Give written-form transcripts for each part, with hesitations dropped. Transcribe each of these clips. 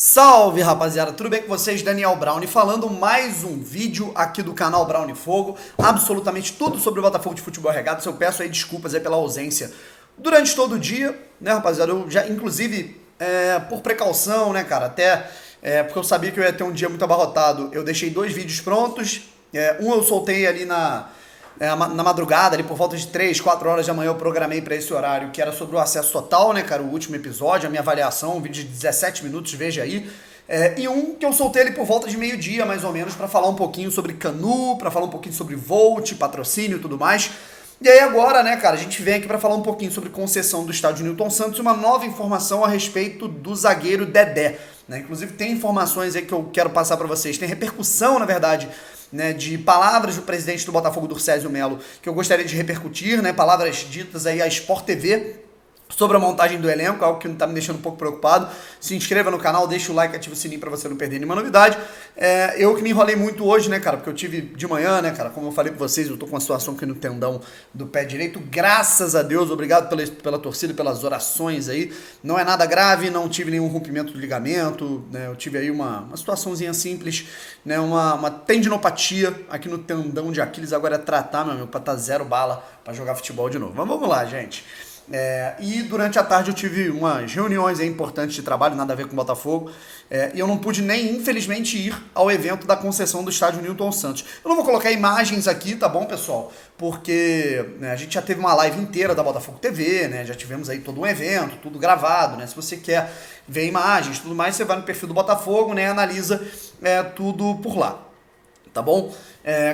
Salve, rapaziada, tudo bem com vocês? Daniel Brownie falando, mais um vídeo aqui do canal Brownie Fogo, absolutamente tudo sobre o Botafogo de Futebol Regatas. Eu peço aí desculpas aí pela ausência durante todo o dia, né, rapaziada? Eu já, inclusive, por precaução, né, cara, até porque eu sabia que eu ia ter um dia muito abarrotado, eu deixei 2 vídeos prontos. Um eu soltei ali na madrugada, ali por volta de 3, 4 horas da manhã, eu programei para esse horário, que era sobre o acesso total, né, cara, o último episódio, a minha avaliação, um vídeo de 17 minutos, veja aí. E um que eu soltei ali por volta de meio-dia, mais ou menos, para falar um pouquinho sobre Canu, para falar um pouquinho sobre Volt, patrocínio e tudo mais. E aí agora, né, cara, a gente vem aqui para falar um pouquinho sobre concessão do estádio Newton Santos e uma nova informação a respeito do zagueiro Dedé, né? Inclusive tem informações aí que eu quero passar para vocês, tem repercussão, na verdade, né, de palavras do presidente do Botafogo, Durcésio Melo, que eu gostaria de repercutir, né, palavras ditas aí à Sport TV sobre a montagem do elenco, algo que tá me deixando um pouco preocupado. Se inscreva no canal, deixa o like, ativa o sininho pra você não perder nenhuma novidade. Eu que me enrolei muito hoje, né, cara, porque eu tive de manhã, né, cara, como eu falei pra vocês, eu tô com uma situação aqui no tendão do pé direito, graças a Deus, obrigado pela torcida, pelas orações aí. Não é nada grave, não tive nenhum rompimento do ligamento, né, eu tive aí uma situaçãozinha simples, né, uma tendinopatia aqui no tendão de Aquiles, agora é tratar, meu amigo, pra tá 0 bala pra jogar futebol de novo. Mas vamos lá, gente. E durante a tarde eu tive umas reuniões importantes de trabalho, nada a ver com o Botafogo, e eu não pude nem, infelizmente, ir ao evento da concessão do estádio Newton Santos. Eu não vou colocar imagens aqui, tá bom, pessoal? Porque a gente já teve uma live inteira da Botafogo TV, né? Já tivemos aí todo um evento, tudo gravado, né? Se você quer ver imagens, tudo mais, você vai no perfil do Botafogo, né? Analisa tudo por lá, tá bom?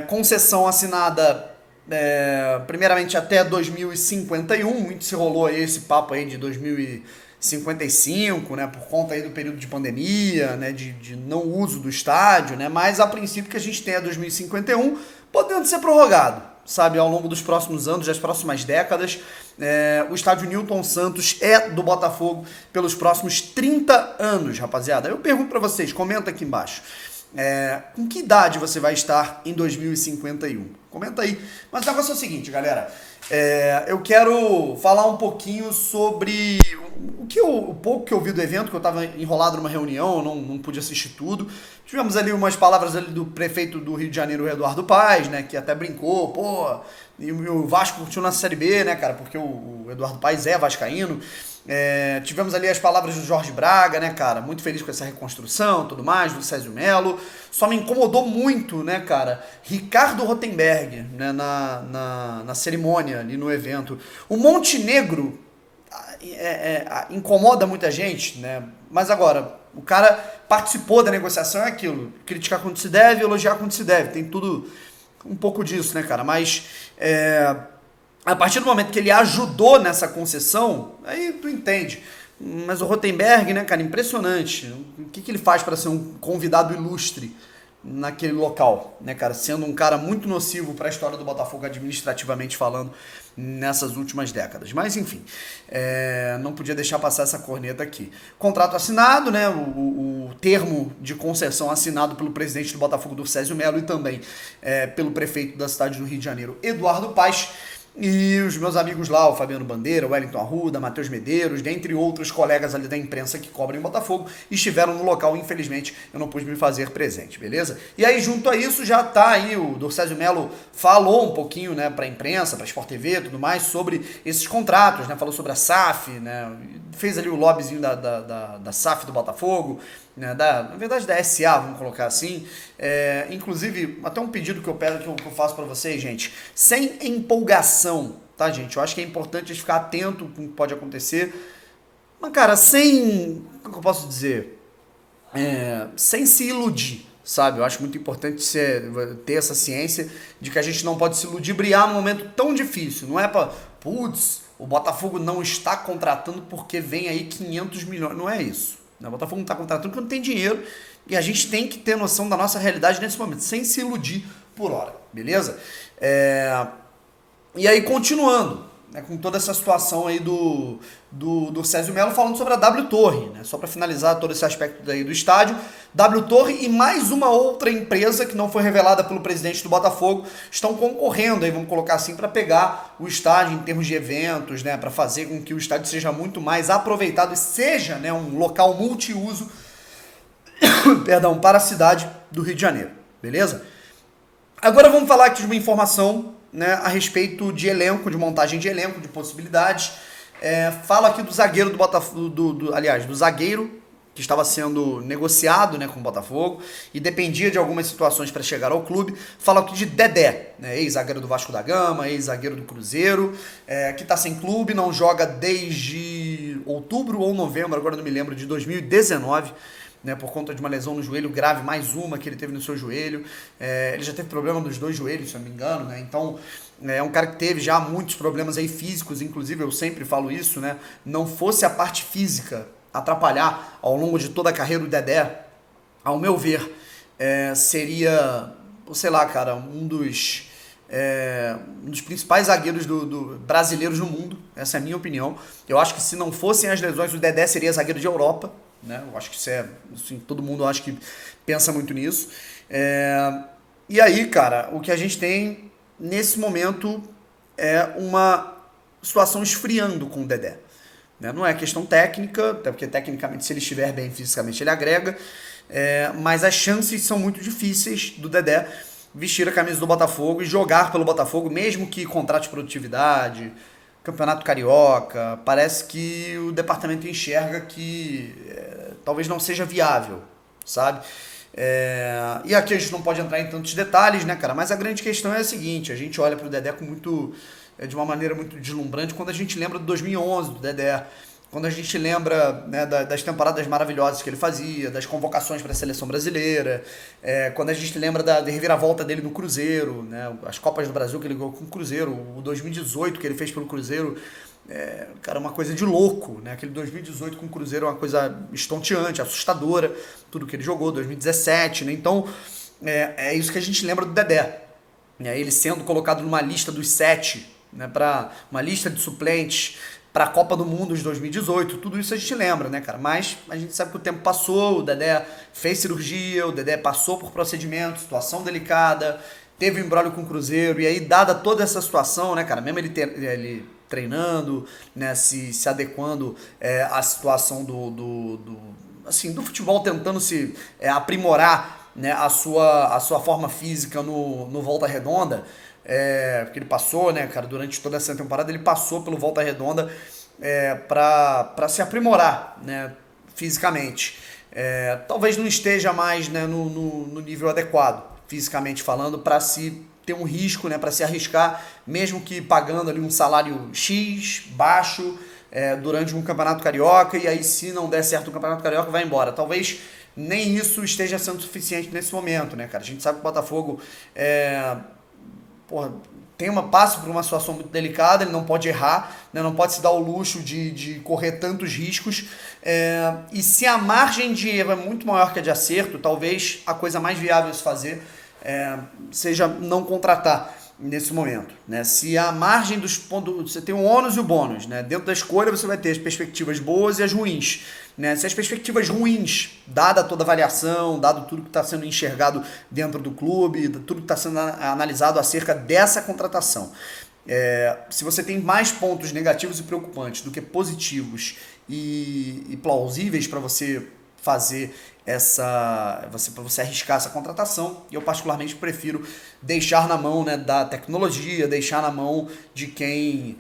Concessão assinada primeiramente até 2051, muito se rolou aí esse papo aí de 2055, né, por conta aí do período de pandemia, né, de não uso do estádio, né, mas a princípio que a gente tem é 2051, podendo ser prorrogado, sabe, ao longo dos próximos anos, das próximas décadas. O estádio Newton Santos é do Botafogo pelos próximos 30 anos, rapaziada. Eu pergunto pra vocês, comenta aqui embaixo. Com que idade você vai estar em 2051? Comenta aí. Mas o negócio é o seguinte, galera. Eu quero falar um pouquinho sobre o pouco que eu vi do evento, que eu estava enrolado numa reunião, não pude assistir tudo. Tivemos ali umas palavras ali do prefeito do Rio de Janeiro, Eduardo Paes, né, que até brincou, e o Vasco curtiu na Série B, né, cara, porque o Eduardo Paes é vascaíno. Tivemos ali as palavras do Jorge Braga, né, cara, muito feliz com essa reconstrução, tudo mais, do Césio Melo. Só me incomodou muito, né, cara, Ricardo Rotenberg, né, na cerimônia ali no evento. O Montenegro incomoda muita gente, né, mas agora, o cara participou da negociação, é aquilo, criticar quando se deve, elogiar quando se deve, tem tudo um pouco disso, né, cara, mas a partir do momento que ele ajudou nessa concessão, aí tu entende. Mas o Rotenberg, né, cara, impressionante. O que ele faz para ser um convidado ilustre naquele local, né, cara? Sendo um cara muito nocivo para a história do Botafogo, administrativamente falando, nessas últimas décadas. Mas, enfim, não podia deixar passar essa corneta aqui. Contrato assinado, né, o termo de concessão assinado pelo presidente do Botafogo, Durcésio Melo, e também pelo prefeito da cidade do Rio de Janeiro, Eduardo Paes. E os meus amigos lá, o Fabiano Bandeira, o Wellington Arruda, Matheus Medeiros, dentre outros colegas ali da imprensa que cobrem Botafogo, estiveram no local. Infelizmente, eu não pude me fazer presente, beleza? E aí, junto a isso, já tá aí, o Durcésio Melo falou um pouquinho, né, pra imprensa, pra Sport TV e tudo mais, sobre esses contratos, né, falou sobre a SAF, né, fez ali o lobbyzinho da SAF do Botafogo, né, na verdade da SA, vamos colocar assim. Inclusive, até um pedido que eu faço pra vocês, gente, sem empolgação, tá, gente? Eu acho que é importante a gente ficar atento com o que pode acontecer, mas, cara, como que eu posso dizer? Sem se iludir, sabe? Eu acho muito importante ter essa ciência de que a gente não pode se ludibriar num momento tão difícil. Não é pra, o Botafogo não está contratando porque vem aí 500 milhões. Não é isso. O Botafogo não está contratando porque não tem dinheiro, e a gente tem que ter noção da nossa realidade nesse momento, sem se iludir por hora, beleza? E aí, continuando, né, com toda essa situação aí do Césio Melo, falando sobre a W Torre, né, só para finalizar todo esse aspecto daí do estádio, W Torre e mais uma outra empresa que não foi revelada pelo presidente do Botafogo estão concorrendo aí, vamos colocar assim, para pegar o estádio em termos de eventos, né, para fazer com que o estádio seja muito mais aproveitado e seja, né, um local multiuso perdão, para a cidade do Rio de Janeiro, beleza? Agora vamos falar aqui de uma informação, né, a respeito de elenco, de montagem de elenco, de possibilidades. Falo aqui do zagueiro do Botafogo, do zagueiro que estava sendo negociado, né, com o Botafogo e dependia de algumas situações para chegar ao clube. Falo aqui de Dedé, né, ex-zagueiro do Vasco da Gama, ex-zagueiro do Cruzeiro, que está sem clube, não joga desde outubro ou novembro, agora não me lembro, de 2019, né, por conta de uma lesão no joelho grave, mais uma que ele teve no seu joelho. Ele já teve problema nos dois joelhos, se eu não me engano, né, então é um cara que teve já muitos problemas aí físicos, inclusive eu sempre falo isso, né, não fosse a parte física atrapalhar ao longo de toda a carreira do Dedé, ao meu ver, seria, sei lá, cara, um dos principais zagueiros brasileiros no mundo. Essa é a minha opinião. Eu acho que se não fossem as lesões, o Dedé seria zagueiro de Europa, né? Eu acho que isso assim, todo mundo acho que pensa muito nisso. E aí, cara, o que a gente tem nesse momento é uma situação esfriando com o Dedé. Não é questão técnica, até porque tecnicamente se ele estiver bem fisicamente ele agrega, mas as chances são muito difíceis do Dedé vestir a camisa do Botafogo e jogar pelo Botafogo, mesmo que contrato de produtividade, Campeonato Carioca. Parece que o departamento enxerga que talvez não seja viável, sabe? E aqui a gente não pode entrar em tantos detalhes, né, cara? Mas a grande questão é a seguinte: a gente olha para o Dedé de uma maneira muito deslumbrante quando a gente lembra de 2011, do Dedé, quando a gente lembra, né, das temporadas maravilhosas que ele fazia, das convocações para a seleção brasileira, quando a gente lembra da reviravolta dele no Cruzeiro, né, as Copas do Brasil que ele ganhou com o Cruzeiro, o 2018 que ele fez pelo Cruzeiro, cara, uma coisa de louco, né? Aquele 2018 com o Cruzeiro é uma coisa estonteante, assustadora, tudo que ele jogou, 2017, né? Então, é isso que a gente lembra do Dedé, né? Ele sendo colocado numa lista dos 7, né, para uma lista de suplentes para a Copa do Mundo de 2018, tudo isso a gente lembra, né, cara? Mas a gente sabe que o tempo passou, o Dedé fez cirurgia, o Dedé passou por procedimento, situação delicada, teve um imbróglio com o Cruzeiro, e aí, dada toda essa situação, né, cara, mesmo ele treinando, né, se adequando à situação do futebol, tentando se aprimorar, né, a sua forma física no Volta Redonda, porque ele passou, né, cara, durante toda essa temporada ele passou pelo Volta Redonda para se aprimorar, né, fisicamente. Talvez não esteja mais, né, no nível adequado, fisicamente falando, para se ter um risco, né, para se arriscar, mesmo que pagando ali um salário X, baixo, durante um campeonato carioca, e aí se não der certo o campeonato carioca vai embora. Talvez nem isso esteja sendo suficiente nesse momento, né, cara? A gente sabe que o Botafogo passa por uma situação muito delicada, ele não pode errar, né, não pode se dar o luxo de correr tantos riscos, e se a margem de erro é muito maior que a de acerto, talvez a coisa mais viável a se fazer seja não contratar nesse momento, né? Se a margem dos pontos, você tem o ônus e o bônus, né? Dentro da escolha você vai ter as perspectivas boas e as ruins, né? Se as perspectivas ruins, dada toda a avaliação, dado tudo que está sendo enxergado dentro do clube, tudo que está sendo analisado acerca dessa contratação, se você tem mais pontos negativos e preocupantes do que positivos e plausíveis para você fazer para você arriscar essa contratação, eu particularmente prefiro deixar na mão, né, da tecnologia, deixar na mão de quem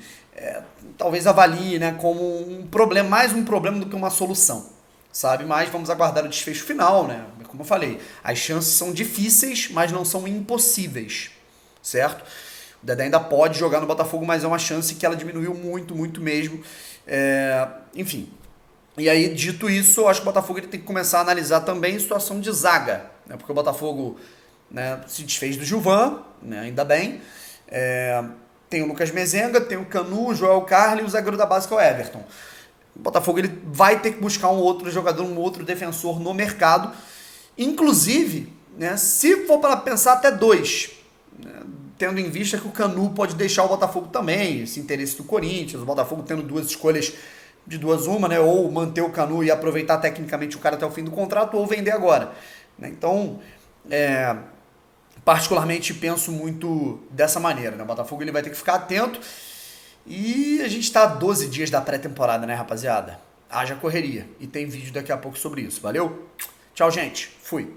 talvez avalie, né, como um problema, mais um problema do que uma solução, sabe? Mas vamos aguardar o desfecho final, né? Como eu falei, as chances são difíceis, mas não são impossíveis, certo? O Dedé ainda pode jogar no Botafogo, mas é uma chance que ela diminuiu muito, muito mesmo. Enfim. E aí, dito isso, eu acho que o Botafogo ele tem que começar a analisar também a situação de zaga, né? Porque o Botafogo, né, se desfez do Gilvan, né, ainda bem. Tem o Lucas Mezenga, tem o Canu, o Joel Carli e o zagueiro da base que é o Everton. O Botafogo ele vai ter que buscar um outro jogador, um outro defensor no mercado. Inclusive, né, se for para pensar até 2, né, tendo em vista que o Canu pode deixar o Botafogo também, esse interesse do Corinthians, o Botafogo tendo 2 escolhas de 2 uma, né, ou manter o Canu e aproveitar tecnicamente o cara até o fim do contrato, ou vender agora, né? Então, particularmente penso muito dessa maneira, né? O Botafogo ele vai ter que ficar atento, e a gente está a 12 dias da pré-temporada, né, rapaziada? Haja correria, e tem vídeo daqui a pouco sobre isso, valeu? Tchau, gente. Fui.